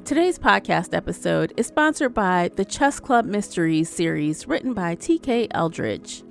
Today's podcast episode is sponsored by the Chess Club Mysteries series written by T.K. Eldridge.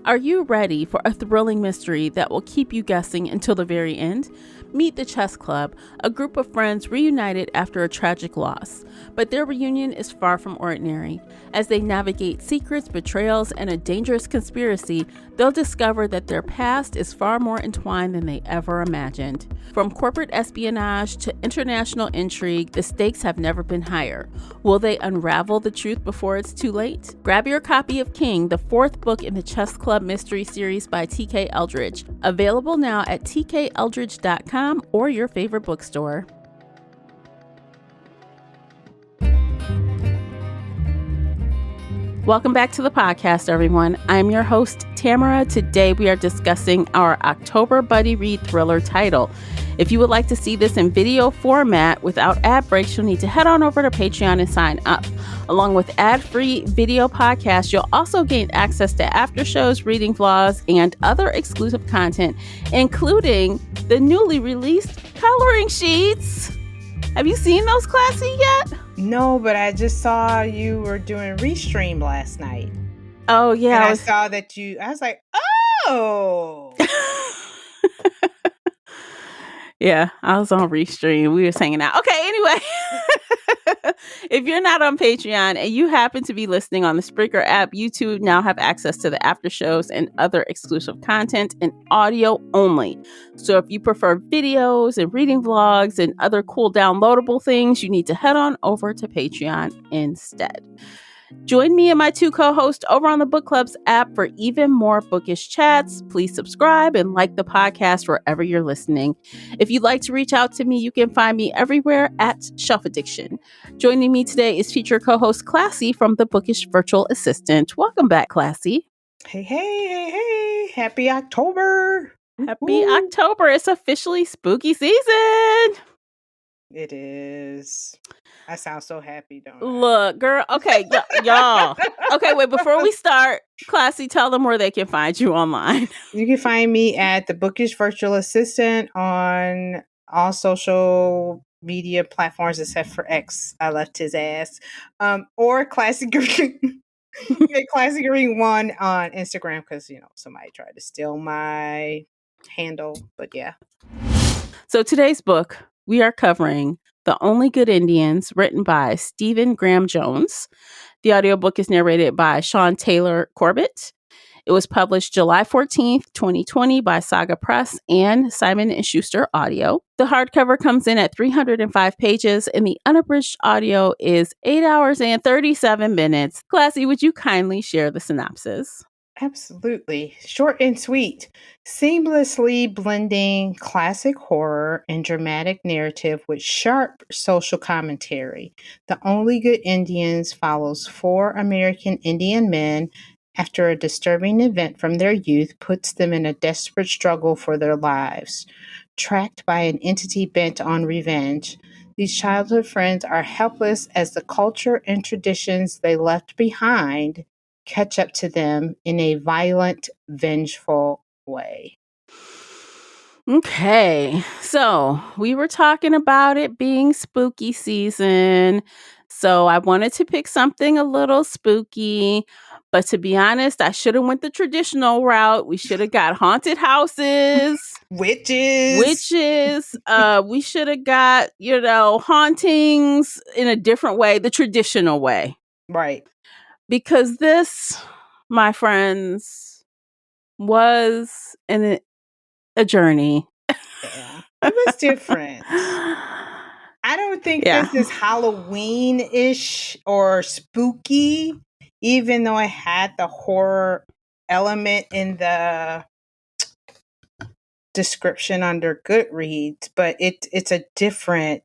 Are you ready for a thrilling mystery that will keep you guessing until the very end? Meet the Chess Club, a group of friends reunited after a tragic loss. But their reunion is far from ordinary. As they navigate secrets, betrayals, and a dangerous conspiracy, they'll discover that their past is far more entwined than they ever imagined. From corporate espionage to international intrigue, the stakes have never been higher. Will they unravel the truth before it's too late? Grab your copy of King, the fourth book in the Chess Club Mystery Series by T.K. Eldridge. Available now at tkeldridge.com or your favorite bookstore. Welcome back to the podcast, everyone. I'm your host, Tamara. Today we are discussing our October Buddy Read thriller title. If you would like to see this in video format without ad breaks, you'll need to head on over to Patreon and sign up. Along with ad-free video podcasts, you'll also gain access to after shows, reading vlogs, and other exclusive content, including the newly released coloring sheets. Have you seen those, Classy, yet? No, but I just saw you were doing Restream last night. Oh, yeah. And I saw that I was like, oh. Yeah, I was on Restream. We were hanging out. Okay, anyway. If you're not on Patreon and you happen to be listening on the Spreaker app, you too now have access to the after shows and other exclusive content in audio only. So if you prefer videos and reading vlogs and other cool downloadable things, you need to head on over to Patreon instead. Join me and my two co-hosts over on the Book Club's app for even more bookish chats. Please subscribe and like the podcast wherever you're listening. If you'd like to reach out to me, you can find me everywhere at Shelf Addiction. Joining me today is feature co-host Classy from the Bookish Virtual Assistant. Welcome back, Classy. Hey. Happy October. Happy October. It's officially spooky season. It is. I sound so happy, don't I? Look, girl. Okay, y'all. Okay, wait, before we start, Classy, tell them where they can find you online. You can find me at the Bookish Virtual Assistant on all social media platforms except for X. I left his ass. Or Classic Green. Classic Green 1 on Instagram because, somebody tried to steal my handle. But yeah. So today's book, we are covering The Only Good Indians, written by Stephen Graham Jones. The audiobook is narrated by Sean Taylor Corbett. It was published July 14th, 2020 by Saga Press and Simon & Schuster Audio. The hardcover comes in at 305 pages and the unabridged audio is 8 hours and 37 minutes. Classy, would you kindly share the synopsis? Absolutely. Short and sweet. Seamlessly blending classic horror and dramatic narrative with sharp social commentary. The Only Good Indians follows 4 American Indian men after a disturbing event from their youth puts them in a desperate struggle for their lives. Tracked by an entity bent on revenge, these childhood friends are helpless as the culture and traditions they left behind catch up to them in a violent, vengeful way. Okay, so we were talking about it being spooky season, so I wanted to pick something a little spooky, but to be honest, I should have went the traditional route. We should have got haunted houses, witches. We should have got, hauntings in a different way, the traditional way. Right. Because this, my friends, was a journey. Yeah, it was different. I don't think this is Halloween-ish or spooky, even though it had the horror element in the description under Goodreads, but it's a different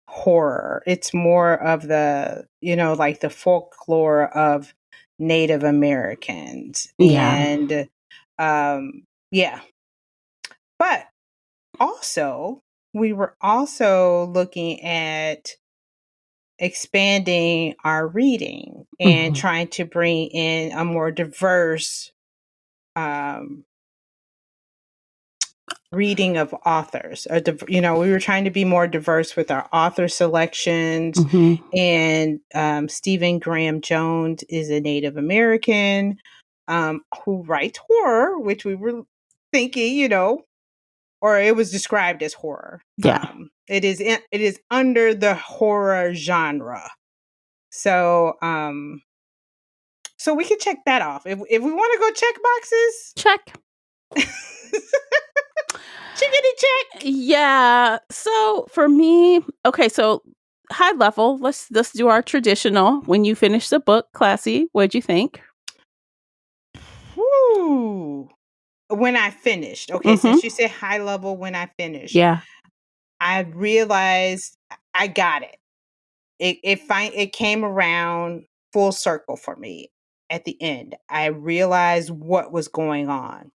horror. It's more of the, like the folklore of Native Americans. And but also we were also looking at expanding our reading and trying to bring in a more diverse reading of authors. We were trying to be more diverse with our author selections. Mm-hmm. And Stephen Graham Jones is a Native American who writes horror, which we were thinking, or it was described as horror. Yeah. It is under the horror genre. So we can check that off if we want to go check boxes. Check. Chickity check. Yeah. So for me, okay, so high level, let's do our traditional. When you finish the book, Classy, what'd you think? Whew. When I finished, okay, Mm-hmm. since you said high level, when I finished, Yeah. I realized I got it. It came around full circle for me at the end. I realized what was going on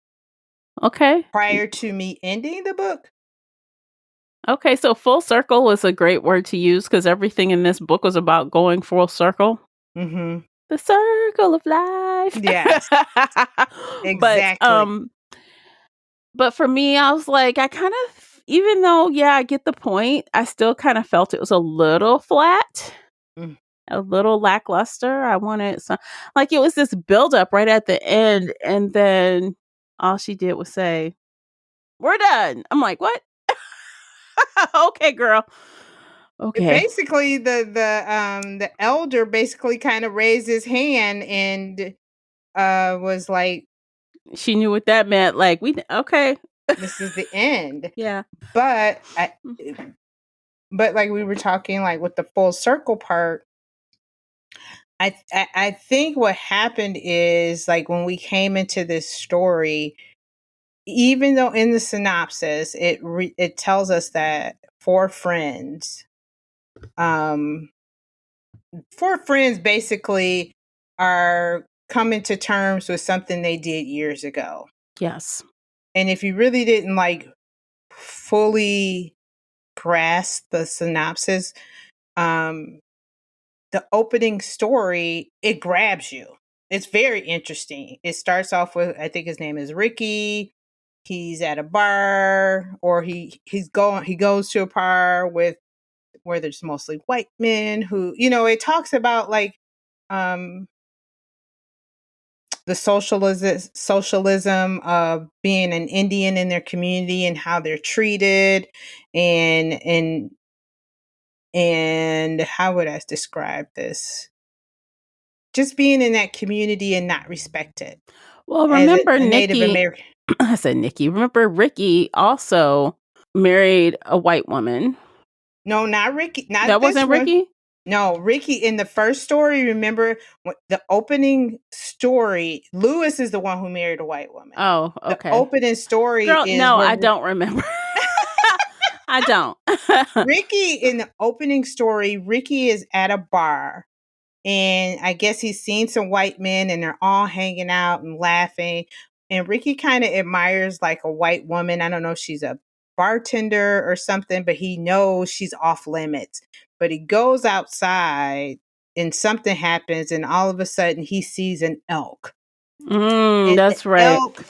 Okay. prior to me ending the book. Okay, so full circle is a great word to use because everything in this book was about going full circle. Mm-hmm. The circle of life. Yes, but exactly. um but for me, I was like, I kind of, even though, yeah, I get the point, I still kind of felt it was a little flat, Mm. a little lackluster. I wanted some, like, it was this buildup right at the end, and then all she did was say, "We're done." I'm like, what? Okay, girl. Okay. Basically, the elder basically kind of raised his hand and was like, She knew what that meant. Like, okay. "This is the end." Yeah. But I, Mm. but like we were talking, like with the full circle part, I think what happened is like when we came into this story, even though in the synopsis it tells us that um, four friends basically are coming to terms with something they did years ago, Yes. and if you really didn't like fully grasp the synopsis, um, the opening story, it grabs you. It's very interesting. It starts off with, I think his name is Ricky. He's at a bar, or he goes to a bar with where there's mostly white men who, it talks about like um the socialism of being an Indian in their community and how they're treated, and how would I describe this? Just being in that community and not respected Well, as remember a Native Nikki, American. I said Nikki. Remember Ricky also married a white woman. No, not Ricky. Not That this wasn't one. Ricky? No, Ricky in the first story, remember the opening story, Lewis is the one who married a white woman. Oh, The okay. opening story Girl, is no, where I don't remember. I don't. Ricky in the opening story, Ricky is at a bar, and I guess he's seen some white men and they're all hanging out and laughing. And Ricky kind of admires like a white woman. I don't know if she's a bartender or something, but he knows she's off limits. But he goes outside and something happens, and all of a sudden he sees an elk. And the That's right. elk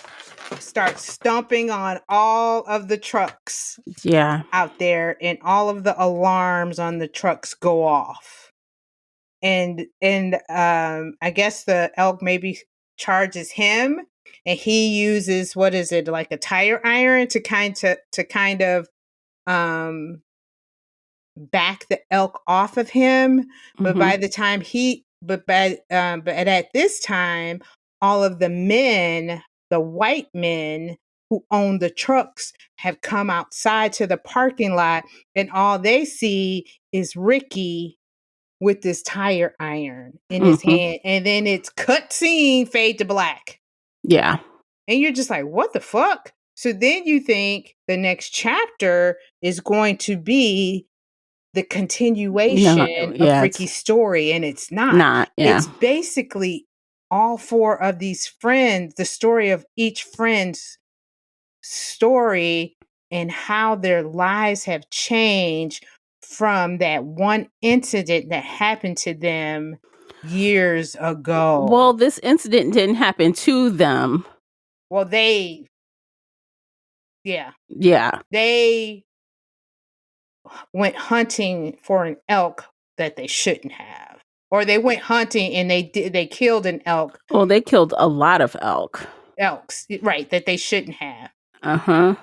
starts stomping on all of the trucks Yeah. out there, and all of the alarms on the trucks go off. And I guess the elk maybe charges him, and he uses, what is it, like a tire iron to kind of um back the elk off of him. But Hmm. by the time he but at this time, all of the white men who own the trucks have come outside to the parking lot, and all they see is Ricky with this tire iron in his Hmm. hand, and then it's cut scene, fade to black. Yeah. And you're just like, what the fuck? So then you think the next chapter is going to be the No, continuation of yeah, it's Ricky's story, and it's not. not. Yeah. It's basically all four of these friends, the story of each friend's story, and how their lives have changed from that one incident that happened to them years Well, ago. this incident didn't happen to them. Well, they Yeah. Yeah. They went hunting for an elk that they shouldn't have. Or they went hunting and they killed an Well, they killed a lot of elks, right, that they shouldn't have. Uh-huh.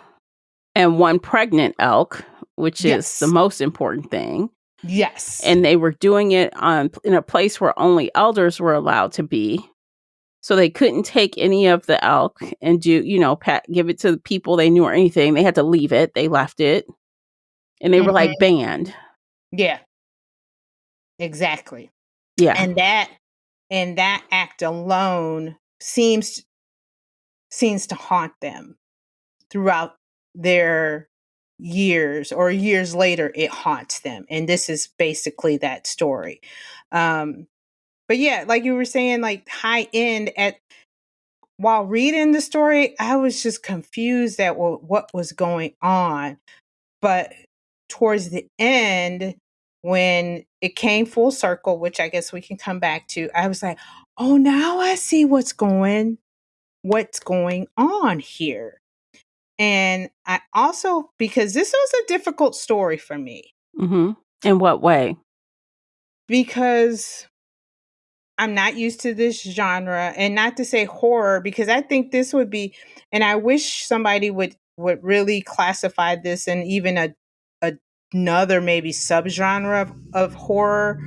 And one pregnant elk, which is the Yes. most important thing. Yes. And they were doing it in a place where only elders were allowed to be. So they couldn't take any of the elk and give it to the people they knew or anything. They had to leave it. They left it. And they were Mhm. like banned. Yeah. Exactly. Yeah. And that act alone seems to haunt them throughout their years, or years later it haunts them, and this is basically that story. um but yeah, like you were saying, like high end at while reading the story, I was just confused at what was going on. But towards the end, when it came full circle, which I guess we can come back to, I was like, oh, now I see what's going on here. And I also, because this was a difficult story for me, Mm-hmm. In what way? because I'm not used to this genre, and not to say horror, because I think this would be, and I wish somebody would really classify this in even a another maybe subgenre of horror,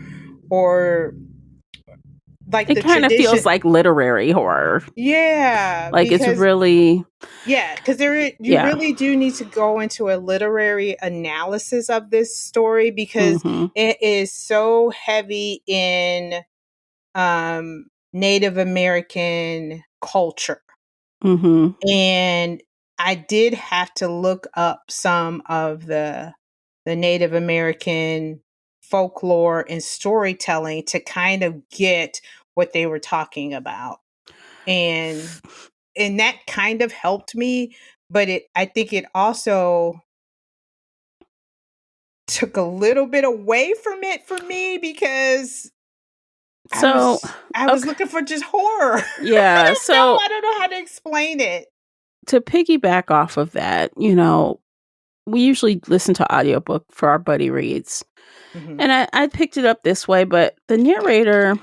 or like It the kind of tradition. feels like literary horror. Yeah, Like it's because really, yeah, because you yeah. really do need to go into a literary analysis of this story, because Mm-hmm. it is so heavy in Native American culture. Mm-hmm. And I did have to look up some of the Native American folklore and storytelling to kind of get what they were talking about. And that kind of helped me, but I think it also took a little bit away from it for me, because So, I was okay. looking for just horror. Yeah. So I don't know how to explain it. to piggyback off of that, we usually listen to audiobook for our buddy reads. Mhm. And I picked it up this way, but the narrator,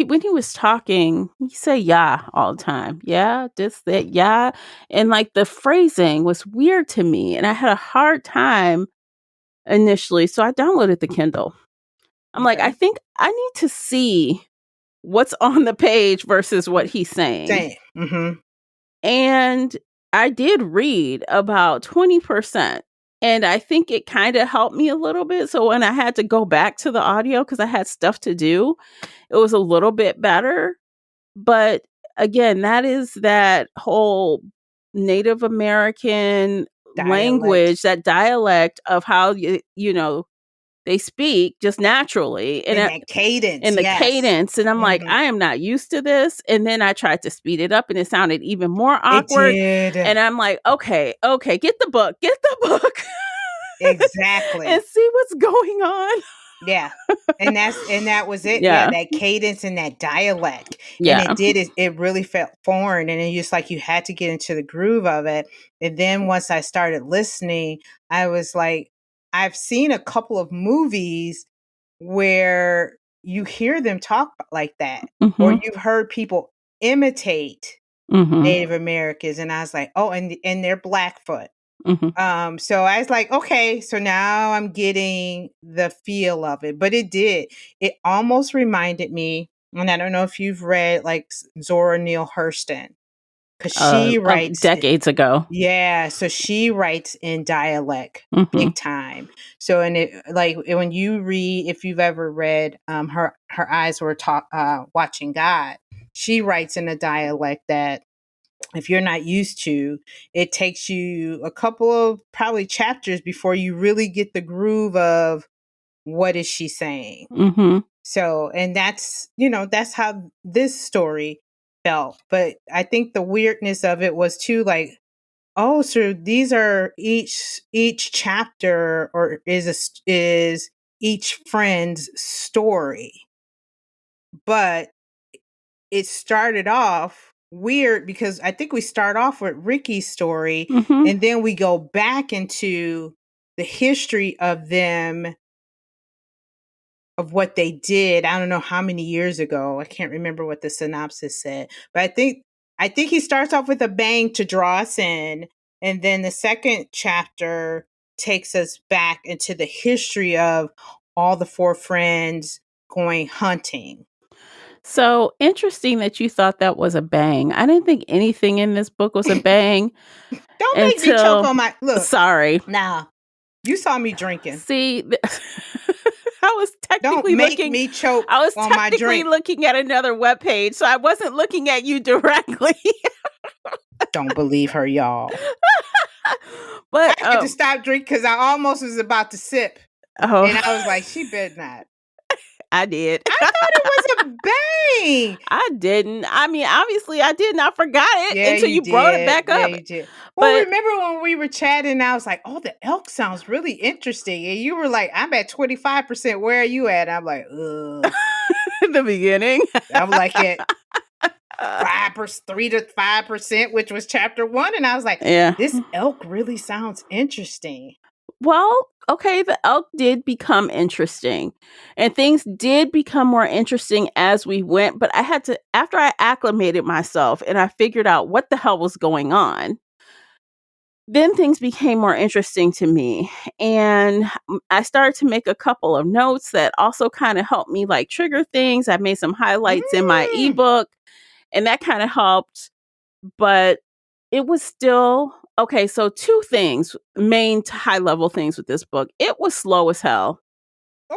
when he was talking, he say yeah all the time. Yeah, this, that, yeah. And like the phrasing was weird to me. And I had a hard time initially. So I downloaded the Kindle. I'm like, I Okay. think I need to see what's on the page versus what he's saying. Same. Mhm. And I did read about 20%. And I think it kind of helped me a little bit. So when I had to go back to the audio because I had stuff to do, it was a little bit better. But again, that is that whole Native American Dialect language, that dialect of how they speak just naturally, and that cadence, and the yes. cadence, and I'm like, Mhm. I am not used to this. And then I tried to speed it up and it sounded even more It awkward. did. And I'm like, okay, get the book Exactly. and see what's going on. Yeah. And that was it. Yeah, Yeah. that cadence and that dialect. And Yeah. it really felt foreign, and it just like you had to get into the groove of it. And then once I started listening, I was like, I've seen a couple of movies where you hear them talk like that, or Mhm. you've heard people imitate Mhm. Native Americans, and I was like, "Oh, and they're Blackfoot." Mhm. So I was like, "Okay, so now I'm getting the feel of it." But it did. It almost reminded me, and I don't know if you've read like Zora Neale Hurston, because she Of writes decades ago. yeah, so she writes in dialect Mhm. big time. So and it like when you read, if you've ever read her eyes were watching God, she writes in a dialect that if you're not used to, it takes you a couple of probably chapters before you really get the groove of what is she saying. Mhm. So, and that's how this story felt. But I think the weirdness of it was too like, oh, so these are each chapter or is each friend's story. But it started off weird because I think we start off with Ricky's story Mm-hmm. and then we go back into the history of them, of what they did. I don't know how many years ago. I can't remember what the synopsis said, but I think he starts off with a bang to draw us in, and then the second chapter takes us back into the history of all the four friends going hunting. So interesting that you thought that was a bang. I didn't think anything in this book was a bang Don't make me choke until, on my look. sorry. Now, you saw me drinking. See, I was Don't technically make looking, me choke I was on my technically drink. looking at another webpage, so I wasn't looking at you directly. Don't believe her, y'all. But I had to stop drinking because I almost was about to sip. oh, And I was like, she better not. I did. I thought it was a bang. I didn't. I mean, obviously, I did not forgot it Yeah, until you you brought it did. back Yeah, up. you did. Well, But remember when we were chatting, I was like, oh, the elk sounds really interesting. And you were like, I'm at 25%. Where are you at? I'm like, ugh. in the beginning, I'm like at 5%, 3 to 5%, which was chapter 1. And I was like, yeah. this elk really sounds interesting. Well, okay, the elk did become interesting and things did become more interesting as we went. But I had to, after I acclimated myself and I figured out what the hell was going on, then things became more interesting to me. And I started to make a couple of notes that also kind of helped me like trigger things. I made some highlights in my Mm. ebook and that kind of helped. But it was still okay. So, two things, main high level things with this book. It was slow as hell.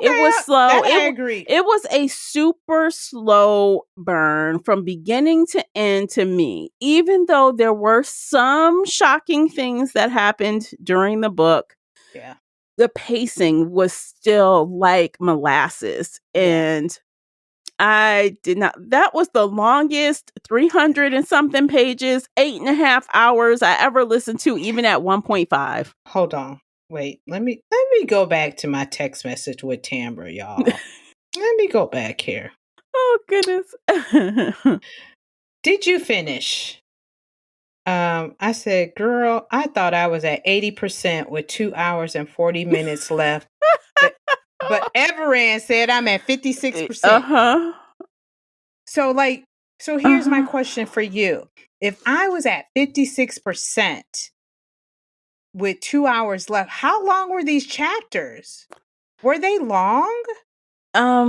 It Okay, was slow. that I agree. It was a super slow burn from beginning to end to me. Even though there were some shocking things that happened during the book, Yeah. the pacing was still like molasses. Yeah. And I did not, that was the longest 300 and something pages, 8.5 hours I ever listened to, even at 1.5. Hold on. Wait, let me go back to my text message with Tamara, y'all. Let me go back here. Oh, goodness. Did you finish? I said, girl, I thought I was at 80% with 2 hours and 40 minutes left. But Everand said I'm at 56%. Uh-huh. So here's my Uh-huh. question for you. If I was at 56% with 2 hours left, how long were these chapters? Were they long? Let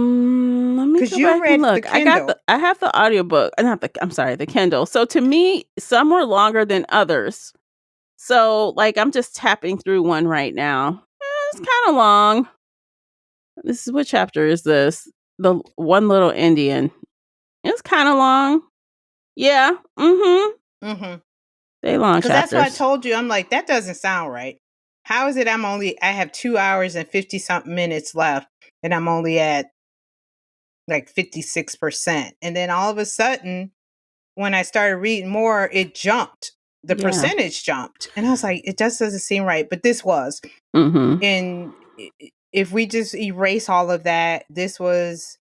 me Because go you back and read the look. Kindle. I have the audiobook, not the, I'm sorry, the Kindle. So to me, some were longer than others. So like I'm just tapping through one right now. It's kind of long. This is, what chapter is this? The one little Indian. It's kind of long. Yeah. Mm-hmm. Mm-hmm. They long Because that's what I chapters. told you. I'm like, that doesn't sound right. How is it I have 2 hours and 50 something minutes left and I'm only at like 56%. And then all of a sudden, when I started reading more, it jumped. The Yeah. percentage jumped. And I was like, it just doesn't seem right. But this was. Mm-hmm. And if we just erase all of that, this was.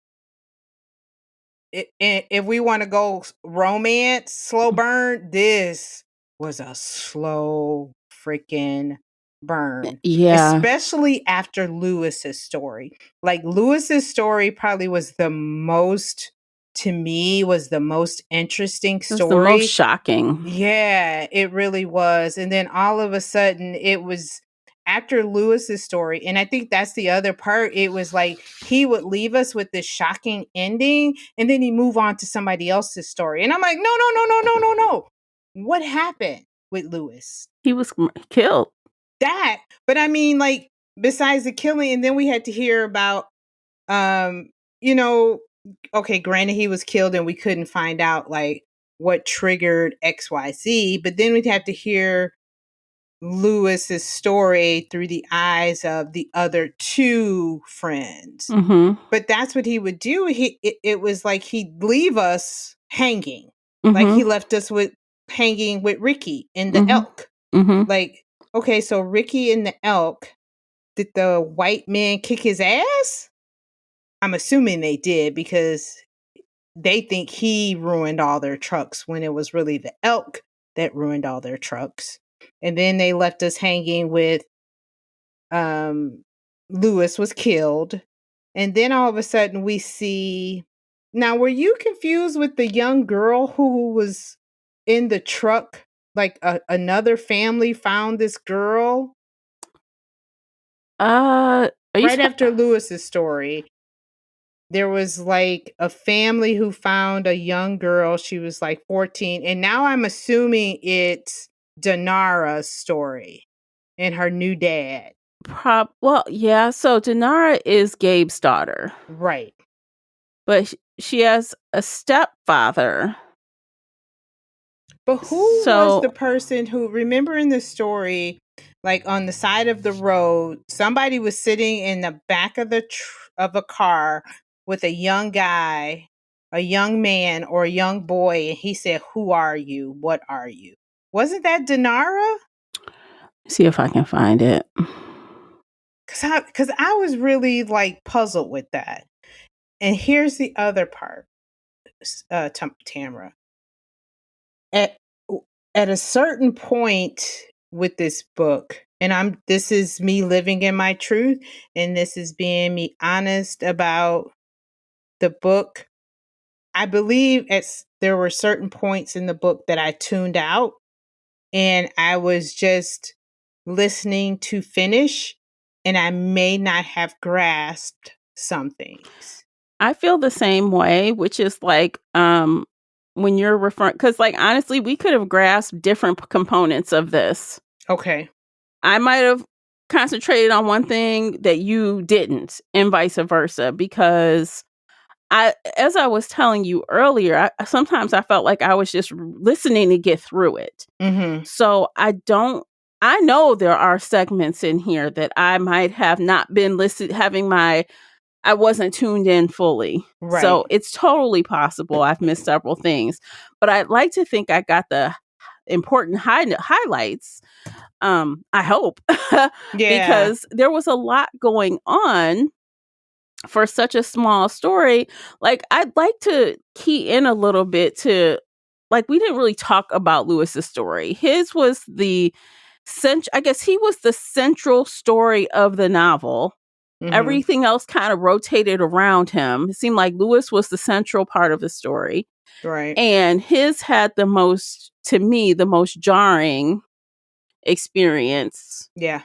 If we want to go romance, slow burn, this was a slow freaking burn, Yeah. especially after Lewis's story. Like Lewis's story probably was the most, to me, was the most interesting It was the most story. shocking. Yeah, it really was. And then all of a sudden, it was after Lewis's story. And I think that's the other part. It was like he would leave us with this shocking ending and then he move on to somebody else's story. And I'm like, no, no, no, no, no, no, no. What happened with Lewis? He was killed. That, but I mean, like, besides the killing, and then we had to hear about um, you know, okay, granted he was killed and we couldn't find out like what triggered XYZ, but then we'd have to hear Lewis's story through the eyes of the other two friends. Mm-hmm. But that's what he would do. It was like he'd leave us hanging. Like he Mm-hmm. left us with hanging with Ricky and the Mm-hmm. elk. Mm-hmm. Like, okay, so Ricky and the elk, did the white man kick his ass? I'm assuming they did because they think he ruined all their trucks when it was really the elk that ruined all their trucks. And then they left us hanging with um Lewis was killed. And then all of a sudden we see, now were you confused with the young girl who was in the truck? Like another family found this girl Are you right after Lewis's story. There was like a family who found a young girl. She was like 14. And now I'm assuming it's Danara's story and her new dad. well, yeah. So Denara is Gabe's daughter, Right. but she has a stepfather. But who was the So person who, remember in the story, like on the side of the road, somebody was sitting in the back of of a car with a young guy, a young man or a young boy, and he said, "Who are you? What are you?" Wasn't that Denara? see if I can find it. Cause I was really like puzzled with that. And here's the other part, Tamara. At at a certain point with this book, and this is me living in my truth, and this is being me honest about the book. I believe there were certain points in the book that I tuned out, and I was just listening to finish, and I may not have grasped some things. I feel the same way, which is like when you're referring, because like honestly, we could have grasped different components of this. Okay. I might have concentrated on one thing that you didn't, and vice versa, because as I was telling you earlier, sometimes I felt like I was just listening to get through it. Mm-hmm. So I know there are segments in here that I might have not been I wasn't tuned in fully. Right. So it's totally possible I've missed several things, but I'd like to think I got the important highlights. I hope, Yeah. because there was a lot going on for such a small story. Like, I'd like to key in a little bit to, like, we didn't really talk about Lewis's story. His was I guess he was the central story of the novel. Mm-hmm. Everything else kind of rotated around him. It seemed like Lewis was the central part of the story. Right. And his had to me, the most jarring experience. Yeah.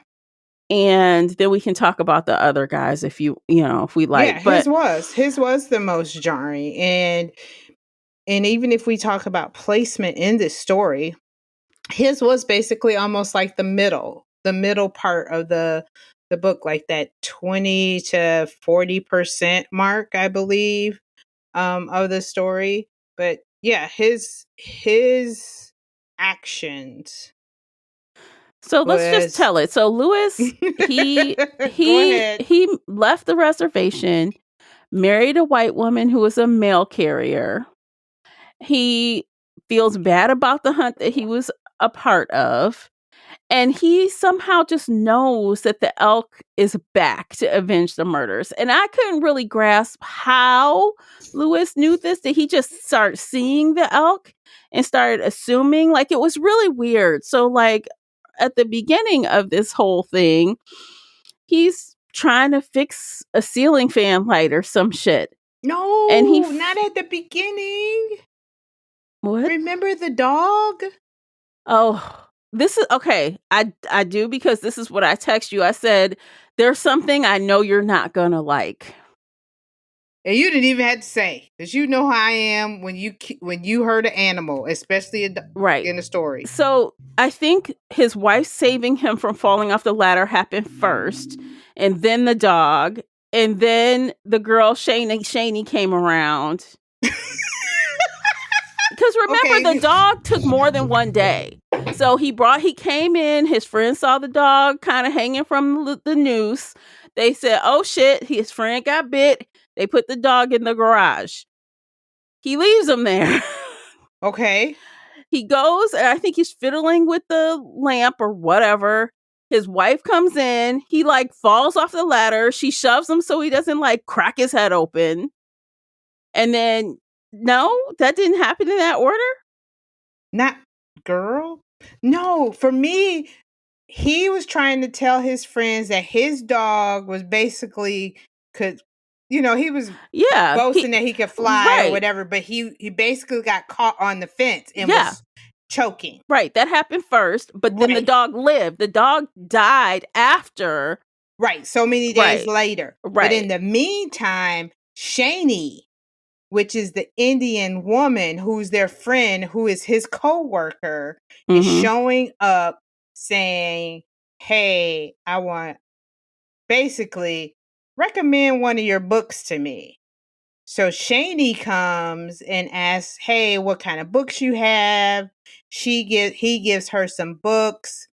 And then we can talk about the other guys if we Yeah, like. his But was the most jarring. And even if we talk about placement in this story, his was basically almost like the middle part of the book, like that 20 to 40% mark, I believe, of the story. But yeah, his actions so let's just was tell it. So Lewis, he go he ahead. he left the reservation, married a white woman who was a mail carrier. He feels bad about the hunt that he was a part of. And he somehow just knows that the elk is back to avenge the murders. And I couldn't really grasp how Lewis knew this. Did he just start seeing the elk and started assuming? Like, it was really weird. So, like, at the beginning of this whole thing, he's trying to fix a ceiling fan light or some shit. And No, not at the beginning. what? Remember the dog? Oh, this is okay. I do, because this is what I text you. I said, there's something I know you're not gonna like. And you didn't even have to say, because you know how I am when you hurt an animal, especially Right. in a story. So I think his wife saving him from falling off the ladder happened first, and then the dog, and then the girl Shani came around. Because remember, Okay. the dog took more than one day. So he came in, his friend saw the dog kind of hanging from the noose. They said, oh shit, his friend got bit. They put the dog in the garage. He leaves him there. Okay. He goes, and I think he's fiddling with the lamp or whatever. His wife comes in. He like falls off the ladder. She shoves him so he doesn't like crack his head open. And then No, that didn't happen in that order? Not girl? No, for me, he was trying to tell his friends that his dog was basically could he was Yeah, boasting that he could fly or right. whatever, but he basically got caught on the fence and Yeah, was choking. right. That happened first, but then the Right. dog lived. The dog died after. Right. So many days Right, later. But in right. the meantime, Shani, which is the Indian woman who's their friend, who is his co-worker, is Mm-hmm. showing up saying, "Hey, I want basically recommend one of your books to me." So Shani comes and asks, "Hey, what kind of books you have?" He gives her some books,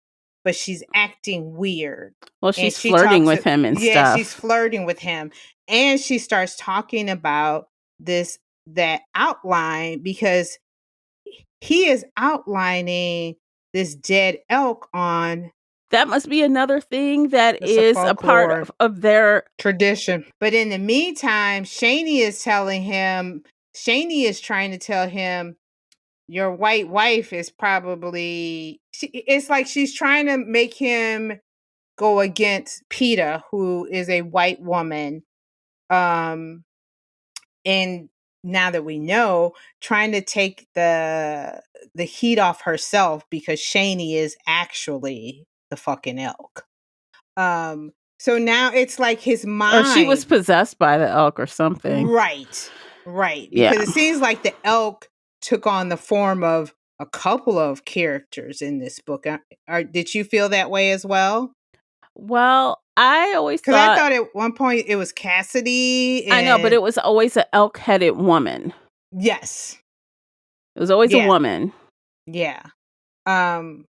but she's acting weird. Well, And she's she flirting talks with him and yeah, she's stuff. flirting with him. And she starts talking about this that outline because he is outlining this dead elk on That must be another thing that it's a is a part folklore of their. tradition. But in the meantime, Shani is trying to tell him your white wife is probably it's like she's trying to make him go against PETA, who is a white woman. Um and now that we know, trying to take the heat off herself because Shani is actually the fucking elk. So now it's like his Or she was mind. possessed by the elk or something. Right. Right. Yeah. Because it seems like the elk took on the form of a couple of characters in this book. Did you feel that way as well? Well, I always Because I thought. thought at one point it was Cassidy I know, but and it was always an elk-headed woman. yes. It was always a Yeah. woman. Yeah.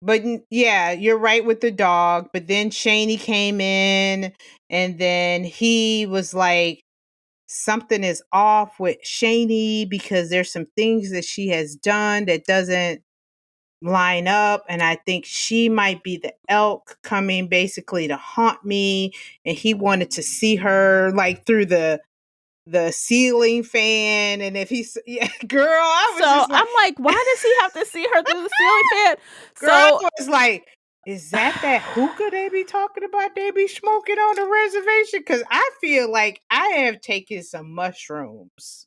But yeah, you're right with the dog. But then Shaney came in and then he was like, something is off with Shaney because there's some things that she has done that doesn't line up. And I think she might be the elk coming basically to haunt me. And he wanted to see her like through the ceiling fan. And if he's yeah, girl, I So was just like I'm like, why does he have to see her through the ceiling fan? girl, I So was like, is that hookah they be talking about? They be smoking on the reservation? Because I feel like I have taken some mushrooms.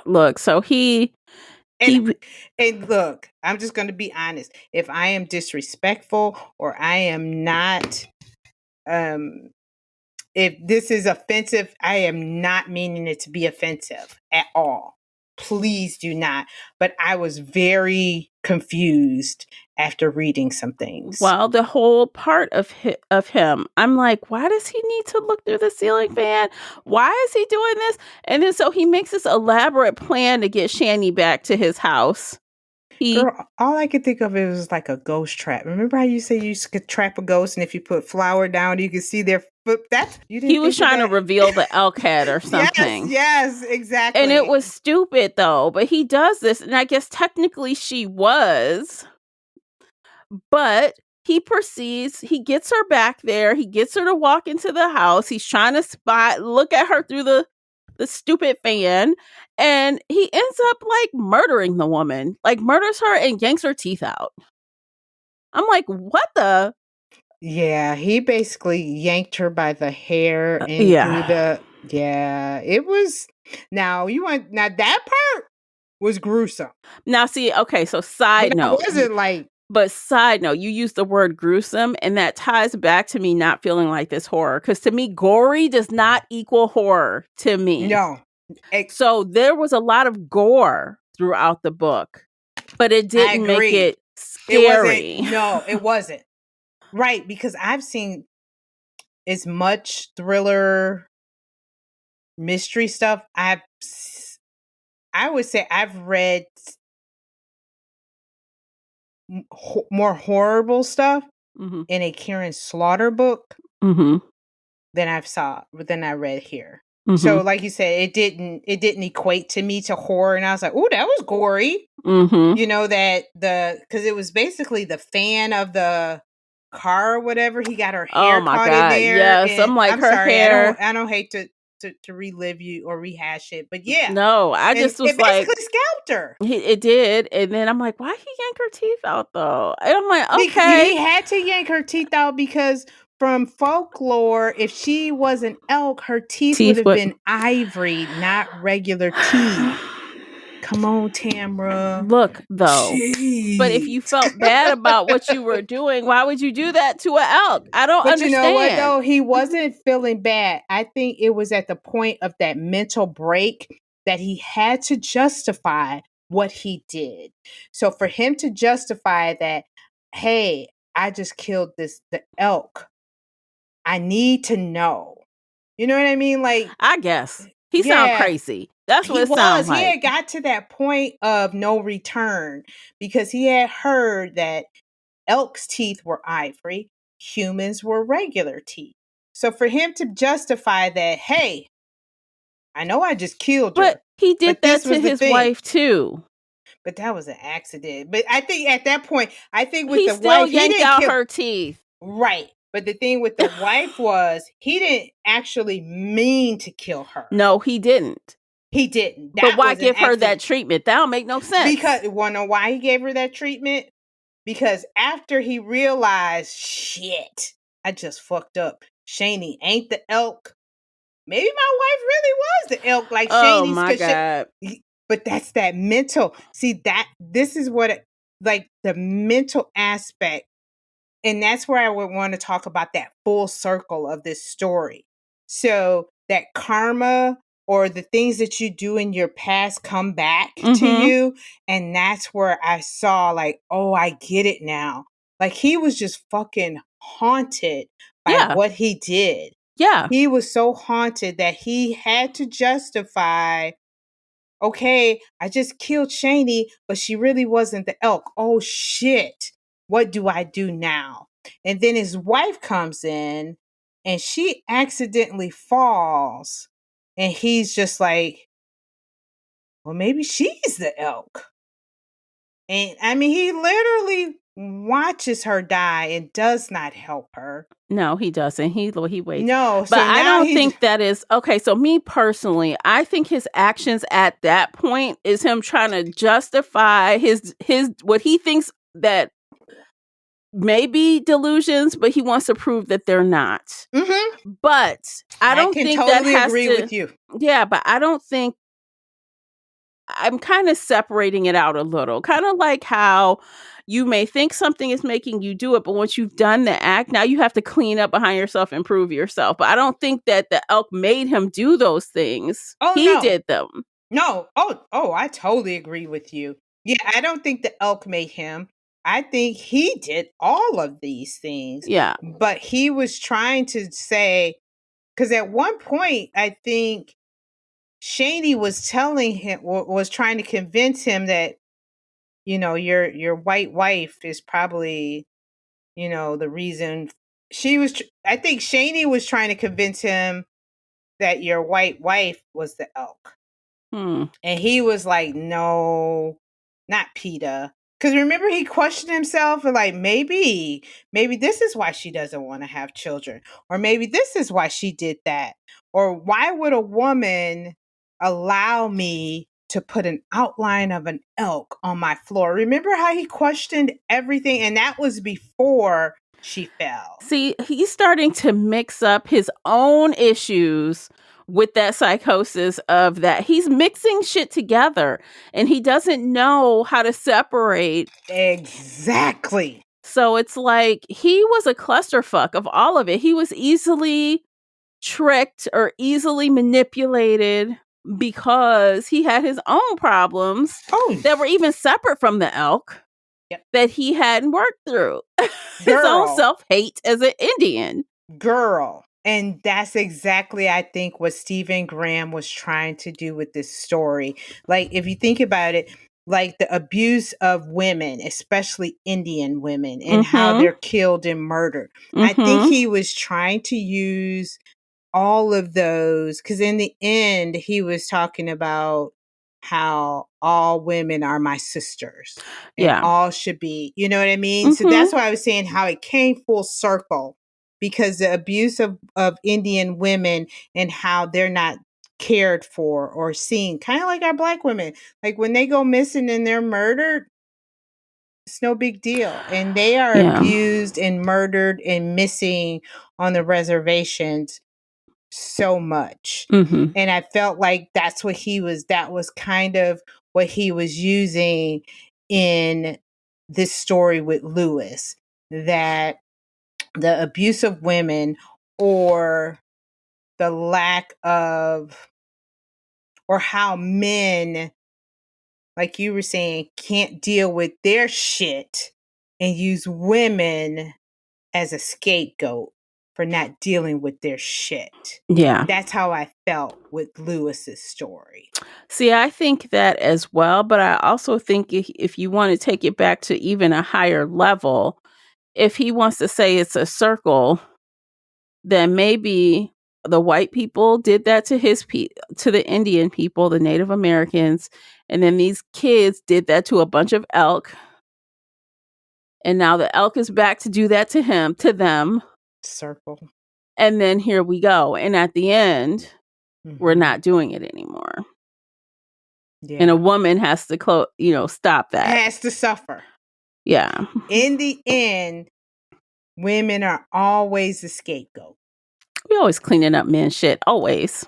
look, so he And he and look, I'm just going to be honest. If I am disrespectful or I am not, um, if this is offensive, I am not meaning it to be offensive at all. Please do not. But I was very confused after reading some things. well, the whole part of him, I'm like, why does he need to look through the ceiling fan? Why is he doing this? And then so he makes this elaborate plan to get Shani back to his house. He Girl, all I could think of it was like a ghost trap. Remember how you say you could trap a ghost, and if you put flour down, you can see their foot? That's you he didn't was think of trying to that? reveal the elk head or Yes, something. yes, And it exactly. was stupid though, but he does this, and I guess technically she was, but he gets her back there, he gets her to walk into the house, he's trying to look at her through the stupid fan, and he ends up like murdering the woman, like murders her and yanks her teeth out. I'm like, what the? Yeah, he basically yanked her by the hair and through Yeah. the yeah, it was now that part was gruesome. Now, see, okay, so But side I note, wasn't like but side note, you use the word gruesome, and that ties back to me not feeling like this horror. Because to me, gory does not equal horror to me. no. I So there was a lot of gore throughout the book, but it I didn't make agree. it It wasn't scary. no, it wasn't. Right, because I've seen as much thriller mystery stuff. I would say I've read more horrible stuff hmm in a Karen Slaughter book hmm than I read here. hmm So like you said, it didn't equate to me to horror, and I was like, "Ooh, that was gory." hmm You know that because it was basically the fan of the car or whatever. He got her Oh hair my caught in God. there, Yes. and I'm like, I'm her sorry, I don't hair. I don't hate to. to relive you or rehash it. But yeah. No, I And just was it like, basically scalped her. it did. And then I'm like, why he yank her teeth out though? And I'm like, Because okay. he had to yank her teeth out because from folklore, if she was an elk, her teeth would have been ivory, not regular teeth. Come on, Tamara. Look, though. Jeez. But if you felt bad about what you were doing, why would you do that to an elk? I don't understand. You know what, though? He wasn't feeling bad. I think it was at the point of that mental break that he had to justify what he did. So for him to justify that, hey, I just killed the elk. I need to know. You know what I mean? Like, I guess. He sound crazy. That's what it sounds like. He had got to that point of no return because he had heard that elk's teeth were ivory, humans were regular teeth. So for him to justify that, hey, I know I just killed her. But he did that to his wife too. But that was an accident. But I think at that point, with he the still wife, yanked out her teeth. Right. But the thing with the wife was he didn't actually mean to kill her. No, he didn't. He didn't. But why give her that treatment? That don't make no sense. Because wanna know why he gave her that treatment? Because after he realized, shit, I just fucked up. Shaney ain't the elk. Maybe my wife really was the elk, like Shaney's. Oh my God. But that's that mental. See, this is what like the mental aspect. And that's where I would want to talk about that full circle of this story. So that karma or the things that you do in your past come back to you. And that's where I saw like, oh, I get it now. Like he was just fucking haunted by what he did. Yeah. He was so haunted that he had to justify, okay, I just killed Shaney, but she really wasn't the elk. Oh shit. What do I do now? And then his wife comes in and she accidentally falls. And he's just like, well, maybe she's the elk. And I mean, he literally watches her die and does not help her. No, he doesn't. He waits. No, but I don't think that is okay. So me personally, I think his actions at that point is him trying to justify his what he thinks that may be delusions, but he wants to prove that they're not. But I don't think totally that has agree to, with you. Yeah, but I don't think I'm kind of separating it out a little. Kind of like how you may think something is making you do it, but once you've done the act, now you have to clean up behind yourself and prove yourself. But I don't think that the elk made him do those things. Oh, he did them. No. Oh, I totally agree with you. Yeah, I don't think the elk made him. I think he did all of these things. Yeah. But he was trying to say, because at one point, I think Shaney was telling him, was trying to convince him that, you know, your white wife is probably, you know, the reason she was. I think Shaney was trying to convince him that your white wife was the elk. And he was like, no, not PETA. Because remember, he questioned himself and like, maybe this is why she doesn't want to have children. Or maybe this is why she did that. Or why would a woman allow me to put an outline of an elk on my floor? Remember how he questioned everything? And that was before she fell. See, he's starting to mix up his own issues with that psychosis of that. He's mixing shit together and he doesn't know how to separate. Exactly. So it's like he was a clusterfuck of all of it. He was easily tricked or easily manipulated because he had his own problems that were even separate from the elk that he hadn't worked through. His own self-hate as an Indian. Girl. And that's exactly, I think, what Stephen Graham was trying to do with this story. Like, if you think about it, like the abuse of women, especially Indian women, and how they're killed and murdered. I think he was trying to use all of those, because in the end, he was talking about how all women are my sisters. And all should be, you know what I mean? So that's why I was saying how it came full circle. because the abuse of Indian women and how they're not cared for or seen, kind of like our Black women. Like when they go missing and they're murdered, it's no big deal. And they are Yeah. abused and murdered and missing on the reservations so much. Mm-hmm. And I felt like that was kind of what he was using in this story with Lewis, that the abuse of women or the lack of, or how men, like you were saying, can't deal with their shit and use women as a scapegoat for not dealing with their shit. Yeah. That's how I felt with Lewis's story. See, I think that as well, but I also think if you want to take it back to even a higher level, if he wants to say it's a circle, then maybe the white people did that to to the Indian people, the Native Americans, and then these kids did that to a bunch of elk. And now the elk is back to do that to them. Circle. And then here we go. And at the end, we're not doing it anymore. Yeah. And a woman has to stop that. Has to suffer. Yeah. In the end, women are always the scapegoat. We always cleaning up men shit. Always.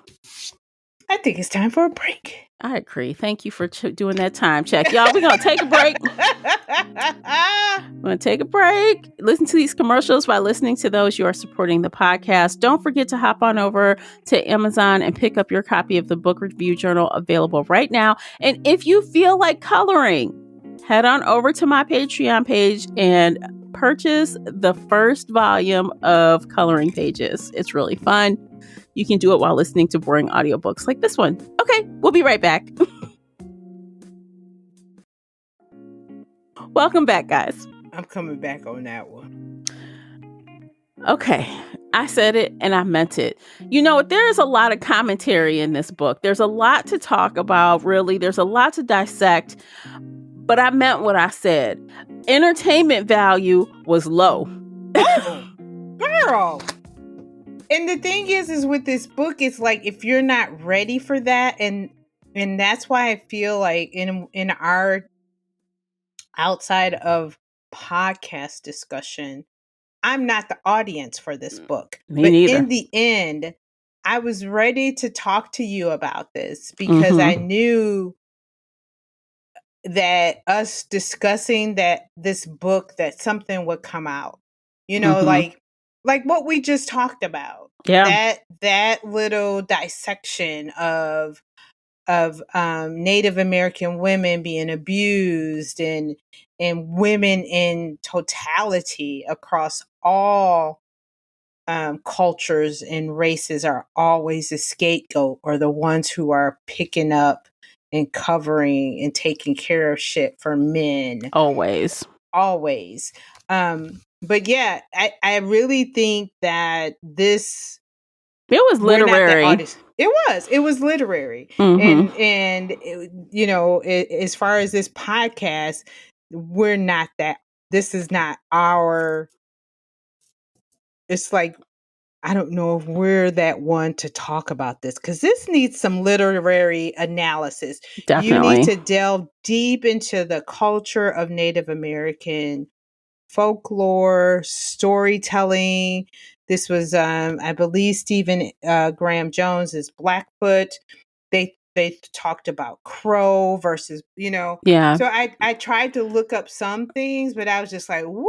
I think it's time for a break. I agree. Thank you for doing that time check. Y'all, we're going to take a break. We're going to take a break. Listen to these commercials. By listening to those, you are supporting the podcast. Don't forget to hop on over to Amazon and pick up your copy of the book review journal, available right now. And if you feel like coloring, head on over to my Patreon page and purchase the first volume of Coloring Pages. It's really fun. You can do it while listening to boring audiobooks like this one. Okay, we'll be right back. Welcome back, guys. I'm coming back on that one. Okay, I said it and I meant it. You know, there's a lot of commentary in this book. There's a lot to talk about, really. There's a lot to dissect. But I meant what I said. Entertainment value was low. Oh, girl. And the thing is with this book, it's like if you're not ready for that, and that's why I feel like in our outside of podcast discussion, I'm not the audience for this book. Me neither. In the end, I was ready to talk to you about this because I knew that us discussing this book, that something would come out. You know, like what we just talked about. Yeah. That little dissection of Native American women being abused and women in totality across all cultures and races are always the scapegoat, or the ones who are picking up and covering and taking care of shit for men. Always. But yeah, I really think that this, it was literary. It was literary. And you know, as far as this podcast, we're not that. This is not our. It's like, I don't know if we're that one to talk about this, because this needs some literary analysis. Definitely. You need to delve deep into the culture of Native American folklore, storytelling. This was, I believe, Stephen Graham Jones's Blackfoot. They talked about Crow versus, you know. Yeah. So I tried to look up some things, but I was just like, woo,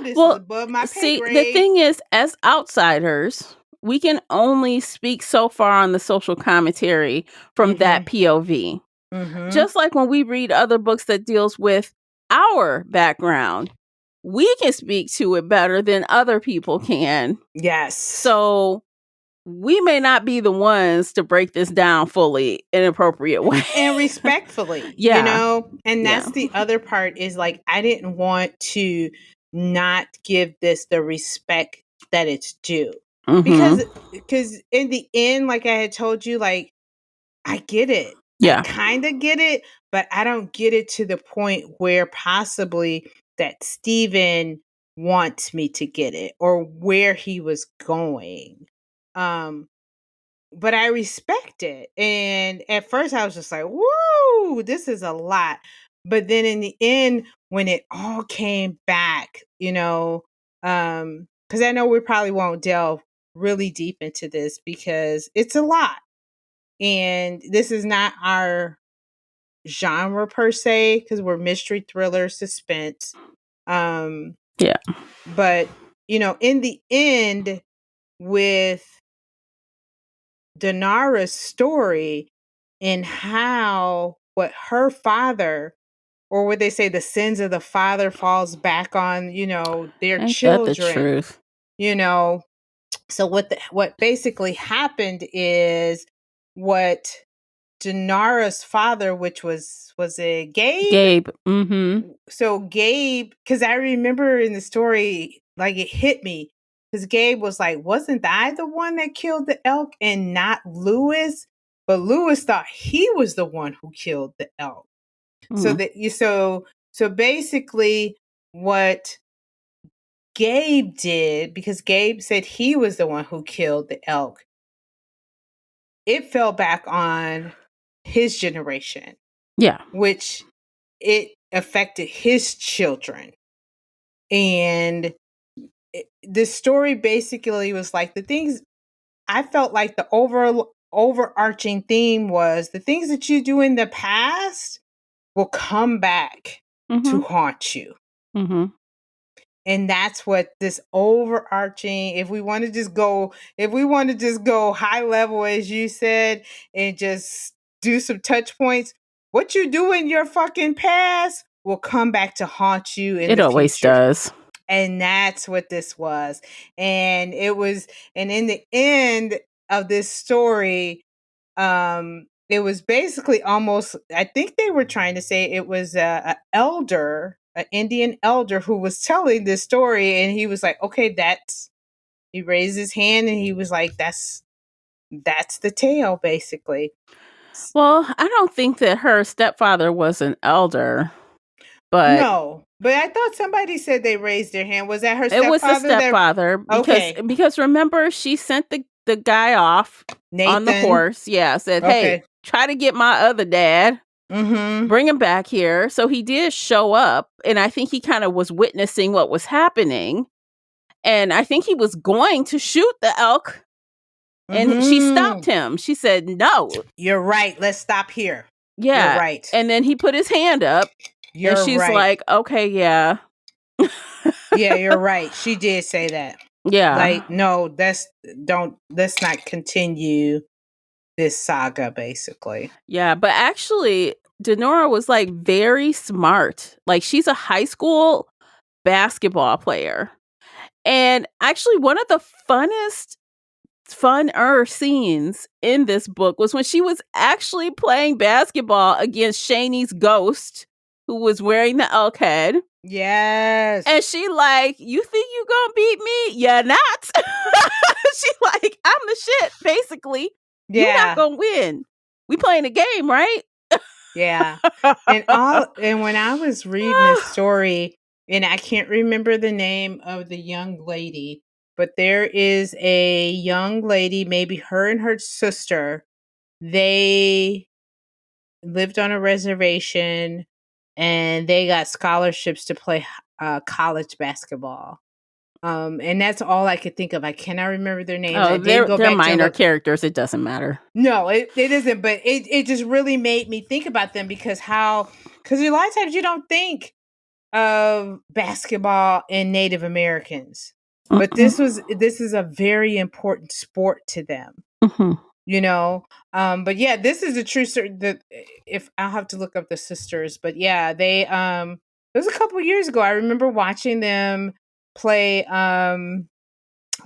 this is above my pay grade. The thing is, as outsiders, we can only speak so far on the social commentary from that POV. Just like when we read other books that deals with our background, we can speak to it better than other people can. Yes. So we may not be the ones to break this down fully in an appropriate way. And respectfully. Yeah. You know? And that's the other part, is like, I didn't want to not give this the respect that it's due. Because in the end, like I had told you, like, I get it. Yeah. I kind of get it, but I don't get it to the point where possibly that Stephen wants me to get it or where he was going. Um, but I respect it. And at first I was just like, whoa, this is a lot. But then in the end, when it all came back, because I know we probably won't delve really deep into this because it's a lot. And this is not our genre per se, because we're mystery, thriller, suspense. Um, Yeah. but in the end, with Dinara's story and how what her father, or what they say, the sins of the father falls back on, their Ain't that the children, truth? you know. So what basically happened is what Dinara's father, which was it Gabe? Gabe. Mm-hmm. So Gabe, because I remember in the story, like it hit me, because Gabe was like, "Wasn't I the one that killed the elk and not Lewis?" But Lewis thought he was the one who killed the elk. So Mm-hmm. that you so basically what Gabe did, because Gabe said he was the one who killed the elk, it fell back on his generation, Yeah. which it affected his children. And this story basically was like the things I felt like the overarching theme was the things that you do in the past will come back to Mm-hmm. haunt you. Mm-hmm. And that's what this overarching, if we want to just go high level, as you said, and just do some touch points, what you do in your fucking past will come back to haunt you in It the always future. does. And that's what this was. And in the end of this story, it was basically almost, I think they were trying to say it was a elder, an Indian elder, who was telling this story, and he was like, okay, he raised his hand and he was like, that's the tale, basically. Well, I don't think that her stepfather was an elder, but No, but I thought somebody said they raised their hand. Was that her it was the stepfather that? stepfather because Okay, remember she sent the guy off on the Nathan. horse. Yeah, said, "Hey, Okay. try to get my other dad. Mm-hmm. Bring him back here." So he did show up, and I think he kind of was witnessing what was happening, and I think he was going to shoot the elk, and she Mm-hmm. stopped him. She said, "No." You're right. Let's stop here. You're Yeah, right. and then he put his hand up, and You're she's right. like, "Okay, yeah." Yeah, you're right. She did say that. Yeah. Like, no, let's not continue this saga, basically. Yeah, but actually, Denora was like very smart. Like she's a high school basketball player. And actually, one of the funner scenes in this book was when she was actually playing basketball against Shani's ghost, who was wearing the elk head. Yes. And she like, "You think you gonna beat me? Yeah, not." She like, "I'm the shit, basically. You not Yeah. gonna win. We playing a game, right?" Yeah. And when I was reading this story, and I can't remember the name of the young lady, but there is a young lady, maybe her and her sister, they lived on a reservation and they got scholarships to play college basketball. And that's all I could think of. I cannot remember their names. Oh, I did go they're back to minor look. characters. It doesn't matter. No, it isn't, but it just really made me think about them because a lot of times you don't think of basketball and Native Americans. But Mm-mm. this is a very important sport to them, Mhm. you know. But yeah, this is a true story. That if I'll have to look up the sisters, but yeah, they it was a couple years ago. I remember watching them play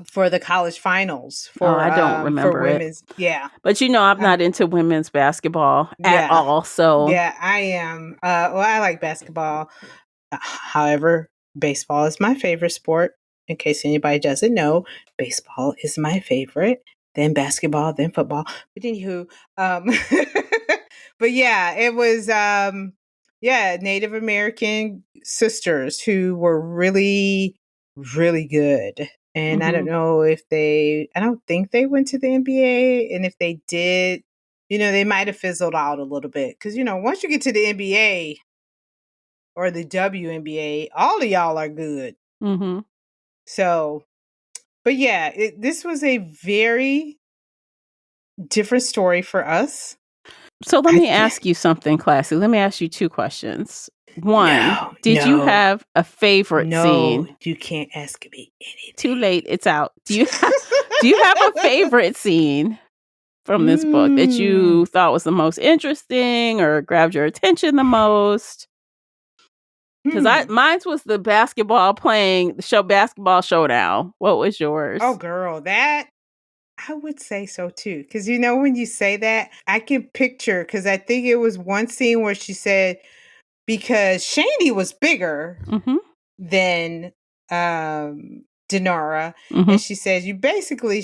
for the college finals Oh, I don't for remember it. women's. Yeah. But I'm Uh, not into women's basketball at yeah. all. So, Yeah, I am. Well, I like basketball. However, baseball is my favorite sport. In case anybody doesn't know, baseball is my favorite. Then basketball, then football. But anywho, um, but yeah, it was yeah, Native American sisters who were really really good. And I don't Mm-hmm. know if I don't think they went to the NBA. And if they did, they might have fizzled out a little bit. Because, once you get to the NBA or the WNBA, all of y'all are good. Mm-hmm. So, but yeah, this was a very different story for us. So let I me th- ask you something, Classy. Let me ask you two questions. One, no, did you no, have a favorite no, scene? you can't ask me Too anything. late, it's out. Do you have a favorite scene from this book that Mm. you thought was the most interesting or grabbed your attention the most? Because Hmm. mine was the basketball showdown. What was Oh, yours? girl, that I would say so too. Because when you say that, I can picture. Because I think it was one scene where she said because Shani was bigger Mm-hmm. than Denara, Mm-hmm. and she says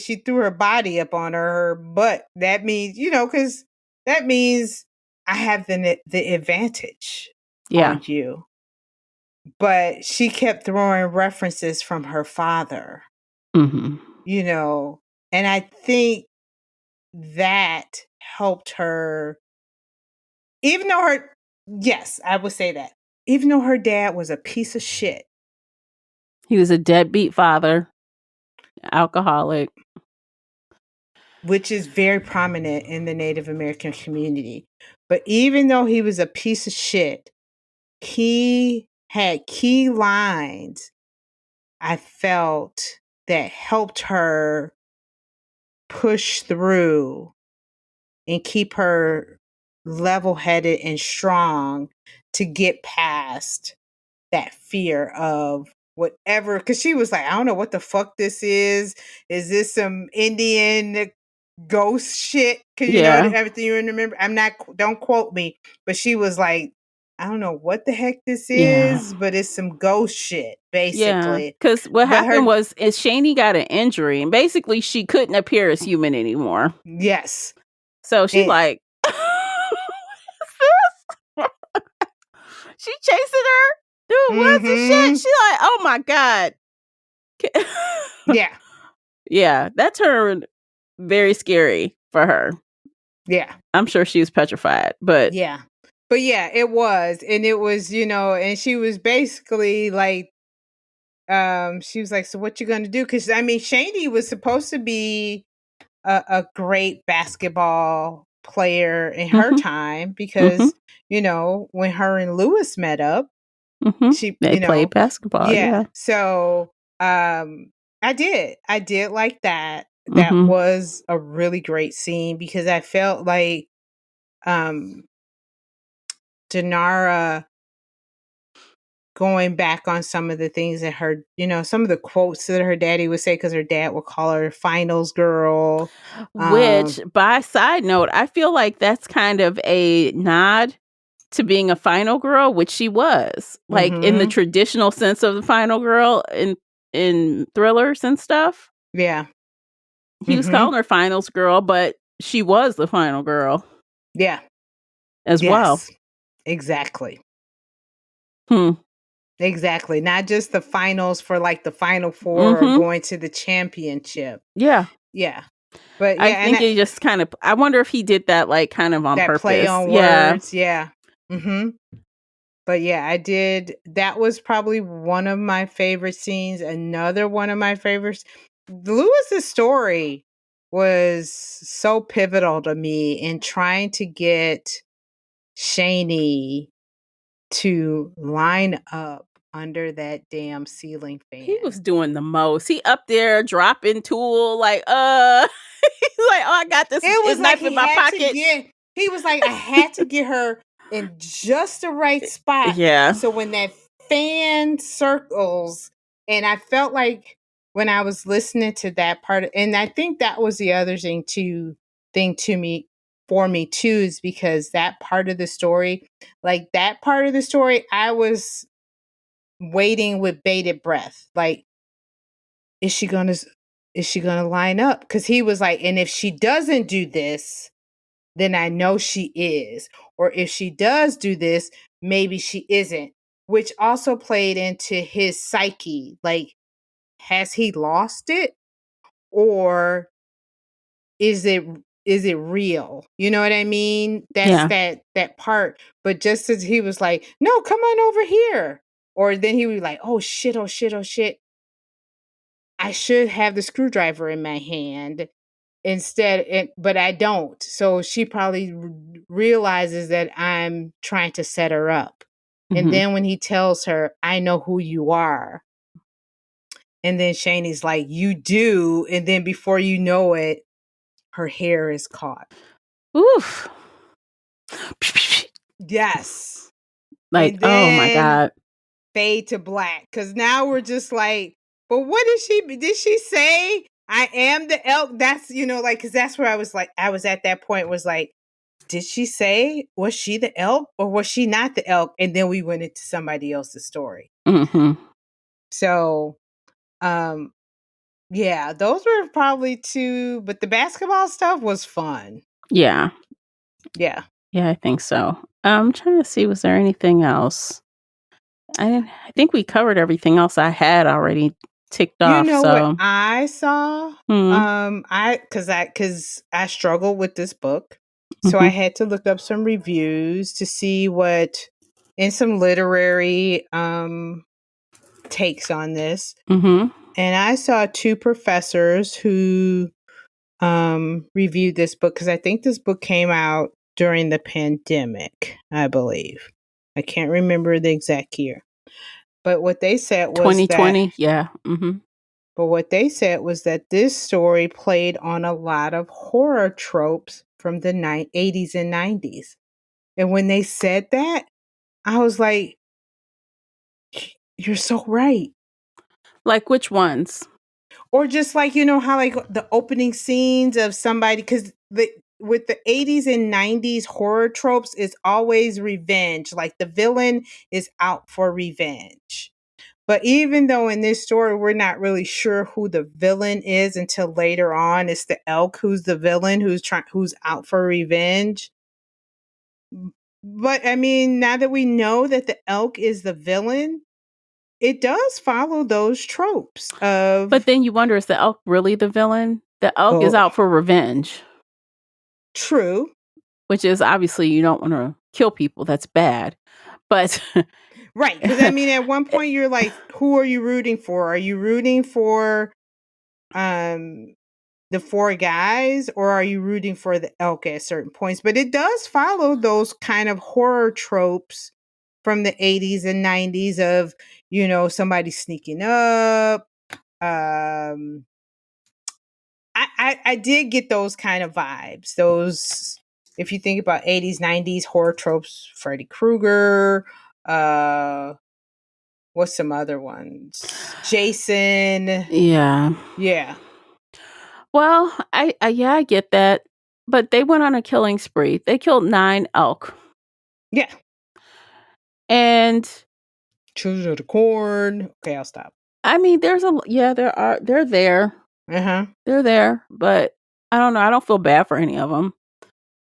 she threw her body up on her butt. That means because that means I have the advantage Yeah. on you. But she kept throwing references from her father, Mm-hmm. you know, and I think that helped her, even though yes, I would say that, even though her dad was a piece of shit, He was a deadbeat father, alcoholic. which is very prominent in the Native American community. But even though he was a piece of shit, he had key lines I felt that helped her push through and keep her level headed and strong to get past that fear of whatever. Because she was like, I don't know what the fuck this is. Is this some Indian ghost shit? Because Yeah. everything you remember. I'm not. Don't quote me, but she was like, I don't know what the heck this Yeah. is, but it's some ghost shit, Yeah. basically. Because what But happened her, is Shani got an injury and basically she couldn't appear as human anymore. yes, So she and like she chasing her through woods and shit. mm-hmm, She like, oh my God. yeah, Yeah, that turned very scary for her. yeah. I'm sure she was petrified, but Yeah. But yeah, it was. And it was, and she was basically like, she was like, so what you gonna do? Cause I mean, Shani was supposed to be a great basketball player in her mm-hmm, time mm-hmm, because, when her and Lewis met up, mm-hmm. she, They played basketball, yeah. yeah. So I did like that. That Mm-hmm. was a really great scene because I felt like um Denara going back on some of the things that some of the quotes that her daddy would say because her dad would call her finals girl. Which, Um, by side note, I feel like that's kind of a nod to being a final girl, which she was, like in the mhm, traditional sense of the final girl in thrillers and stuff. yeah, He was mhm, calling her finals girl, but she was the final girl yeah, as well. yes, exactly, Hmm. exactly. Not just the finals for like the final four or Mm-hmm. going to the championship. Yeah. Yeah, but I yeah, and think it just kind of, I wonder if he did that like kind of on that play purpose. on Yeah. words. Yeah, mhm. But yeah, I did. That was probably one of my favorite scenes. Another one of my favorites. Lewis's story was so pivotal to me in trying to get Shani to line up under that damn ceiling He was fan. doing the most. He up there dropping tool like he's like, "Oh, I got this It was like knife in my pocket." he was like, I had to get her in just the right spot. Yeah. So when that fan circles, and I felt like when I was listening to that part, and I think that was the other thing to me for me too, is because that part of the story, like that part of the story, I was waiting with bated breath. Like, is she gonna is she gonna line up? Because he was like, and if she doesn't do this, then I know she is. Or if she does do this, maybe she isn't, which also played into his psyche. Like, has he lost it, or is it real? You know what I mean? That's Yeah. that part. But just as he was like, no, come on over here. Or then he would be like, oh shit, oh shit, oh shit. I should have the screwdriver in my hand but I don't. So she probably realizes that I'm trying to set her up. And Hmm. then when he tells her, I know who you are. And then Shaney's like, you do. And then before you know it, her hair is caught. Oof. Yes. Like, And oh my then God. fade to black. Cause now we're just like, but what did she say? I am the elk. That's, like, cause that's where I was at that point was like, did she say, was she the elk or was she not the elk? And then we went into somebody else's story. Hmm. So, um, yeah, those were probably two, but the basketball stuff was fun. Yeah. Yeah. Yeah, I think so. I'm trying to see, was there anything else? I think we covered everything else I had already ticked You off. know what So, I saw? mm, I struggled with this book. So I mhm, had to look up some reviews to see what and some literary takes on this. mhm, And I saw two professors who reviewed this book because I think this book came out during the pandemic, I believe. I can't remember the exact year. But what they said was that 2020. Yeah. Mhm. But what they said was that this story played on a lot of horror tropes from the 80s and 90s. And when they said that, I was like, you're so right. Like which ones? Or just like, how like the opening scenes of somebody, because with the 80s and 90s horror tropes, it's always revenge. Like the villain is out for revenge. But even though in this story we're not really sure who the villain is until later on, it's the elk who's the villain who's out for revenge. But I mean, now that we know that the elk is the villain, it does follow those tropes But of then you wonder, is the elk really the villain? The elk is oh, out for revenge, true. which is obviously you don't want to kill people. That's bad. But Right, because I mean at one point you're like, who are you rooting for? Are you rooting for um the four guys, or are you rooting for the elk at certain points? But it does follow those kind of horror tropes from the 80s and 90s of, somebody sneaking up. I did get those kind of vibes. Those, if you think about 80s, 90s horror tropes, Freddy Krueger, uh, what's some other ones? Jason. yeah. Yeah. Well, I get that. But they went on a killing spree. They killed 9 elk. Yeah. And Children of the Corn. Okay, I'll stop. I mean, they're there. Uh-huh. They're there, but I don't know. I don't feel bad for any of them.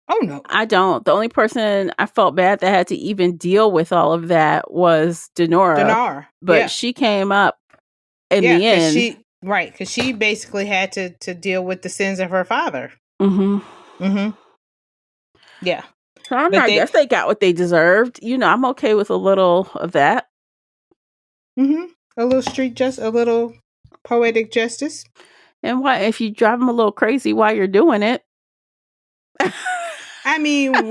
Oh no. I don't. The only person I felt bad that had to even deal with all of that was Denora, Dinar. but Yeah. she came up in Yeah, the end. because she basically had to deal with the sins of her father. Mhm. Mhm. Yeah. So But I they guess they got what they deserved. I'm okay with a little of that. a little a little poetic justice. And why, if you drive them a little crazy while you're doing it? I mean,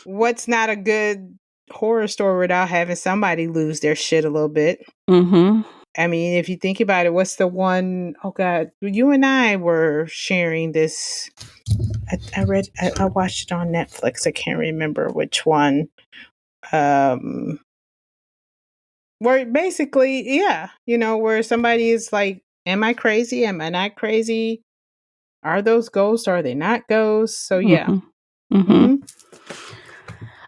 what's not a good horror story without having somebody lose their shit a little bit? Mhm. I mean, if you think about it, what's the one oh god, you and I were sharing this. I watched it on Netflix. I can't remember which one. Um where basically, yeah, where somebody is like, am I crazy? Am I not crazy? Are those ghosts? Are they not ghosts? So yeah. Mhm. Mhm. Hmm.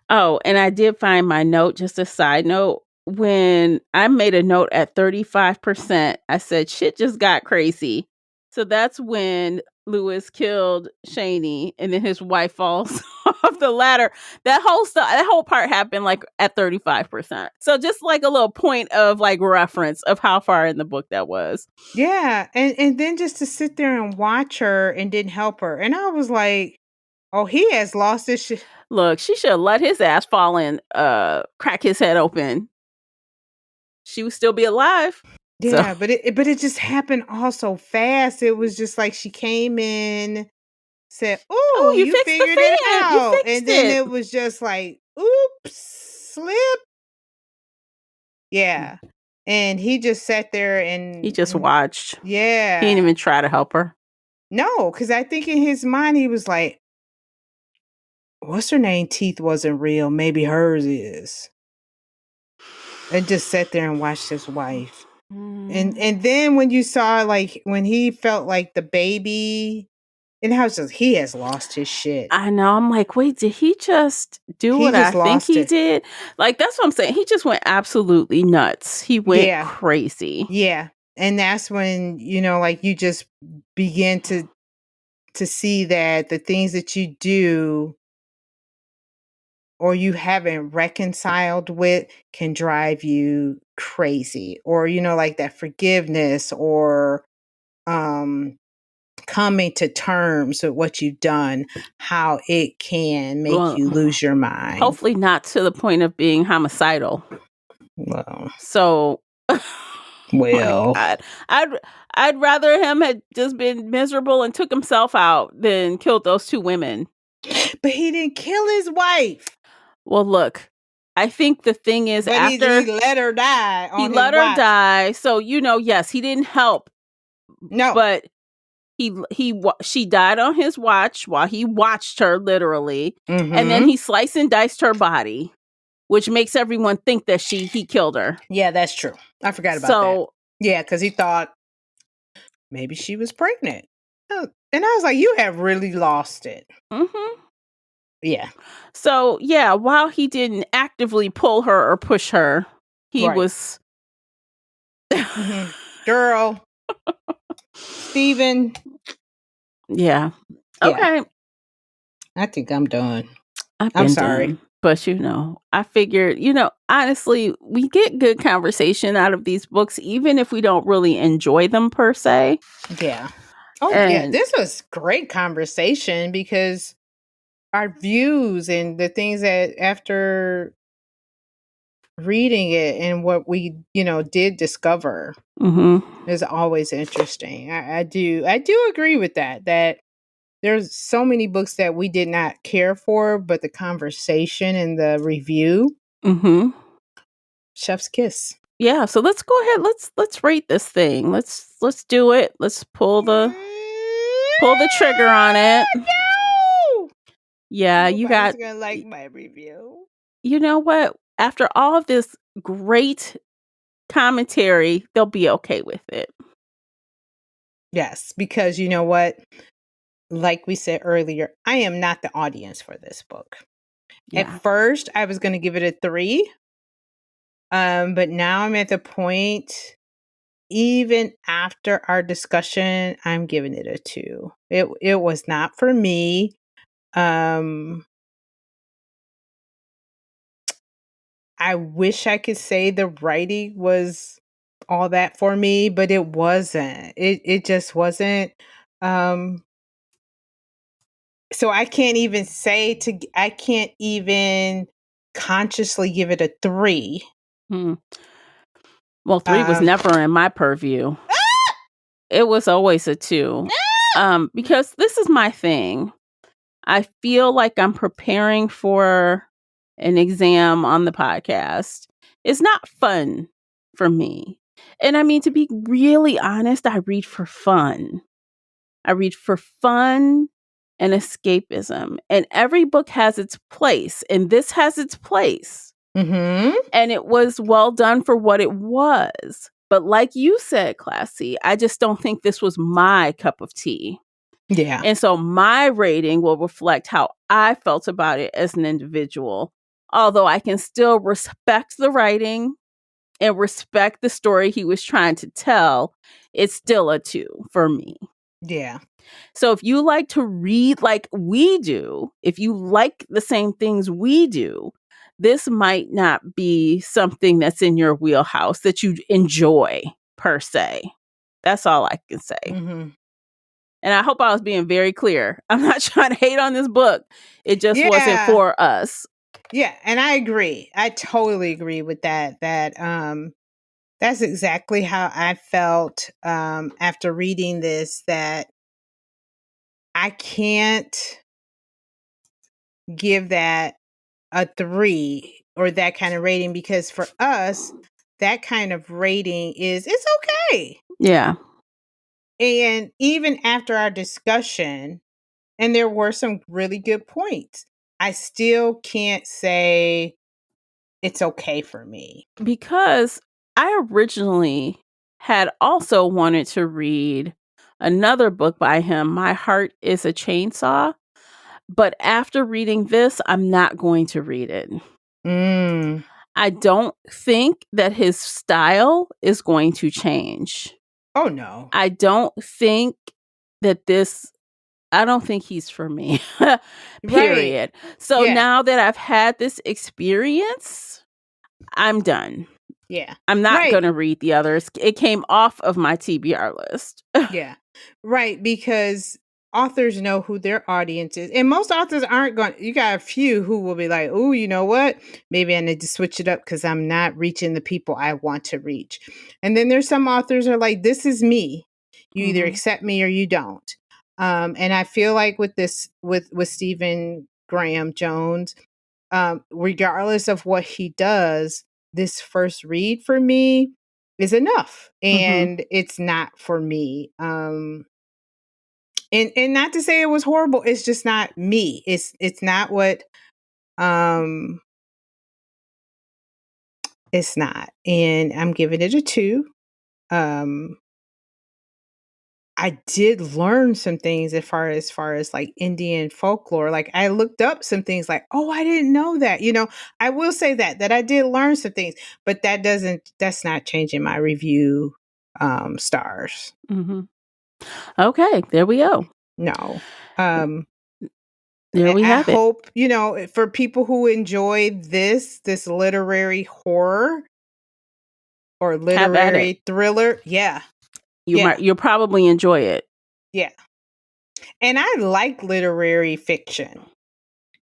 Oh, and I did find my note, just a side note. When I made a note at 35%, I said, shit just got crazy. So that's when Lewis killed Shaney and then his wife falls off off the ladder. That whole part happened like at 35%. So just like a little point of like reference of how far in the book that was. Yeah, and then just to sit there and watch her and didn't help her. And I was like, oh, he has lost his shit. Look, she should have let his ass fall in, crack his head open. She would still be alive. Yeah, So. but it just happened all so fast. It was just like she came in, said, Oh, "Oh, you you fixed the figured it fan. You out," fixed and then it. it was just like, "Oops, slip." Yeah, and he just sat there He just and watched. yeah, He didn't even try to help her. no, because I think in his mind he was like, "What's her name? Teeth wasn't real. Maybe hers is." And just sat there and watched his wife. And then when you saw like when he felt like the baby, and I was just he has lost his shit. I know. I'm like, wait, did he just do He what I just think lost he it. did? Like, that's what I'm saying. He just went absolutely nuts. He went Yeah. crazy. Yeah. And that's when, like you just begin to see that the things that you do or you haven't reconciled with can drive you crazy. Or, like that forgiveness or um coming to terms with what you've done, how it can make Well, you lose your mind. hopefully not to the point of being homicidal. Well, So, my well, God, I'd rather him had just been miserable and took himself out than killed those two women. but he didn't kill his wife. Well, look, I think the thing is But after he let her die he on his let her watch. die, so yes, he didn't help, No, but she died on his watch while he watched her literally, and then he sliced and diced her body, which makes everyone think that he killed her. Yeah, that's true. I forgot about that. Yeah, because he thought maybe she was pregnant. Oh, and I was like, you have really lost it. Mm-hmm. Yeah. So, yeah, while he didn't actively pull her or push her, he was... Girl. Steven. Yeah. Okay. I think I'm done. I'm sorry. done. But, I figured, honestly, we get good conversation out of these books, even if we don't really enjoy them per se. Yeah. Oh, yeah. This was great conversation because our views and the things that after reading it and what we, did discover is always interesting. I do agree with that there's so many books that we did not care for, but the conversation and the review, chef's kiss. Yeah, so let's go ahead. Let's rate this thing. Let's do it. Let's pull the trigger on it. No! Yeah, you got gonna like my review. You know what? After all of this great commentary, they'll be okay with it. Yes, because you know what? Like we said earlier, I am not the audience for this book. Yeah. At first, I was going to give it a 3. But now I'm at the point, even after our discussion, I'm giving it a 2. It was not for me. I wish I could say the writing was all that for me, but it wasn't. It just wasn't. So I can't even I can't even consciously give it a 3. Well, 3 was never in my purview. It was always a 2. Because this is my thing. I feel like I'm preparing for an exam on the podcast. It's not fun for me. And I mean, to be really honest, I read for fun. I read for fun and escapism. And every book has its place. And this has its place. And it was well done for what it was. But like you said, Classy, I just don't think this was my cup of tea. Yeah. And so my rating will reflect how I felt about it as an individual. Although I can still respect the writing and respect the story he was trying to tell, it's still a 2 for me. Yeah. So if you like to read like we do, if you like the same things we do, this might not be something that's in your wheelhouse that you enjoy per se. That's all I can say. Mm-hmm. And I hope I was being very clear. I'm not trying to hate on this book. It just wasn't Yeah. for us. Yeah. And I agree. I totally agree with that. That's exactly how I felt after reading this, that I can't give that a 3 or that kind of rating, because for us, that kind of rating it's okay. Yeah. And even after our discussion, and there were some really good points, I still can't say it's okay for me. Because I originally had also wanted to read another book by him, My Heart is a Chainsaw. But after reading this, I'm not going to read it. Mm. I don't think that his style is going to change. Oh no. I don't think I don't think he's for me. Right. Period. So Yeah. now that I've had this experience, I'm done. Yeah. I'm not Right. going to read the others. It came off of my TBR list. Yeah. Right. Because authors know who their audience is. And most authors aren't going, you got a few who will be like, oh, you know what? Maybe I need to switch it up because I'm not reaching the people I want to reach. And then there's some authors are like, this is me. You either accept me or you don't. And I feel like with this, with Stephen Graham Jones, regardless of what he does, this first read for me is enough, and it's not for me. And not to say it was horrible, it's just not me. It's not what um it's not. And I'm giving it a 2. Um I did learn some things as far as like Indian folklore. Like I looked up some things like, oh, I didn't know that. I will say that I did learn some things, but that's not changing my review stars. Mm-hmm. Okay, there we go. No. Um There we I have it. hope, for people who enjoy this literary horror or Have at it. literary thriller, yeah. Yeah. You'll probably enjoy it. Yeah. And I like literary fiction.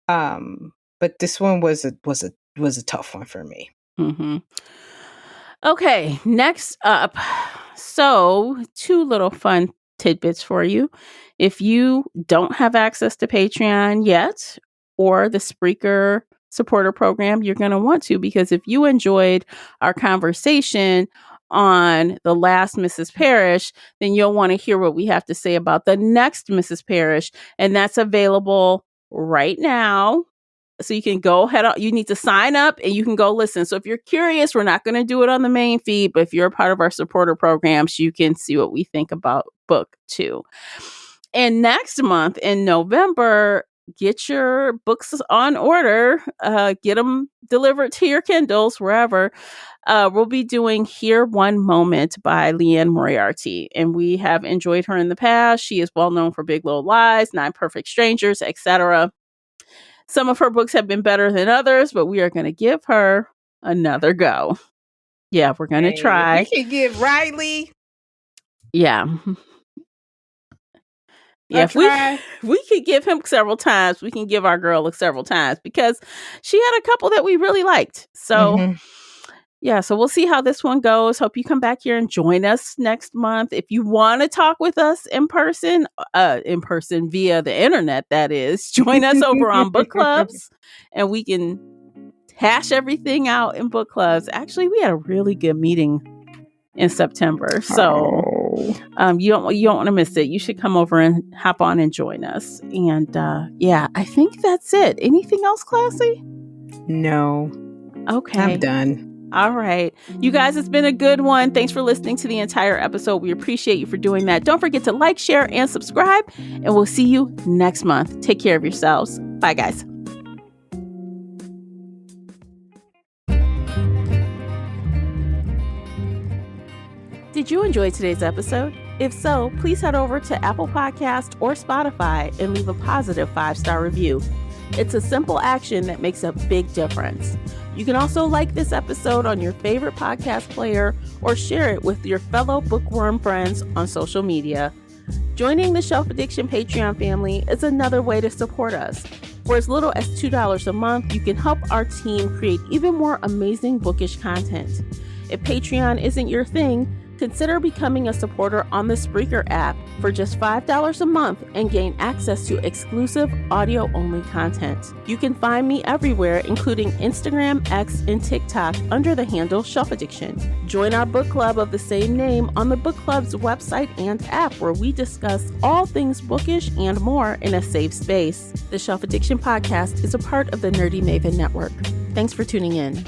But this one was a tough one for me. Mm-hmm. Okay, next up. So, 2 little fun tidbits for you. If you don't have access to Patreon yet or the Spreaker supporter program, you're going to want to, because if you enjoyed our conversation on the last Mrs. Parrish, then you'll want to hear what we have to say about the next Mrs. Parrish, and that's available right now. So you can go head on. You need to sign up and you can go listen. So if you're curious, we're not going to do it on the main feed, but if you're a part of our supporter programs, you can see what we think about book 2. And next month in November, get your books on order, get them delivered to your Kindles, wherever. We'll be doing Here One Moment by Leanne Moriarty. And we have enjoyed her in the past. She is well known for Big Little Lies, Nine Perfect Strangers, etc. Some of her books have been better than others, but we are going to give her another go. Yeah, we're going to Hey, we try. can give Riley Yeah. Yeah, a if try. we could give him several times, we can give our girl several times, because she had a couple that we really liked. So, Mm-hmm. yeah, so we'll see how this one goes. Hope you come back here and join us next month. If you want to talk with us in person via the internet, that is, join us over on book clubs, and we can hash everything out in book clubs. Actually, we had a really good meeting in September, so you don't want to miss it. You should come over and hop on and join us. And yeah, I think that's it. Anything else, Classy? No. Okay, I'm done. All right. You guys, it's been a good one. Thanks for listening to the entire episode. We appreciate you for doing that. Don't forget to like, share, and subscribe. And we'll see you next month. Take care of yourselves. Bye, guys. Did you enjoy today's episode? If so, please head over to Apple Podcast or Spotify and leave a positive 5-star review. It's a simple action that makes a big difference. You can also like this episode on your favorite podcast player or share it with your fellow bookworm friends on social media. Joining the Shelf Addiction Patreon family is another way to support us. For as little as $2 a month, you can help our team create even more amazing bookish content. If Patreon isn't your thing, consider becoming a supporter on the Spreaker app for just $5 a month and gain access to exclusive audio-only content. You can find me everywhere, including Instagram, X, and TikTok under the handle Shelf Addiction. Join our book club of the same name on the book club's website and app, where we discuss all things bookish and more in a safe space. The Shelf Addiction podcast is a part of the Nerdy Maven Network. Thanks for tuning in.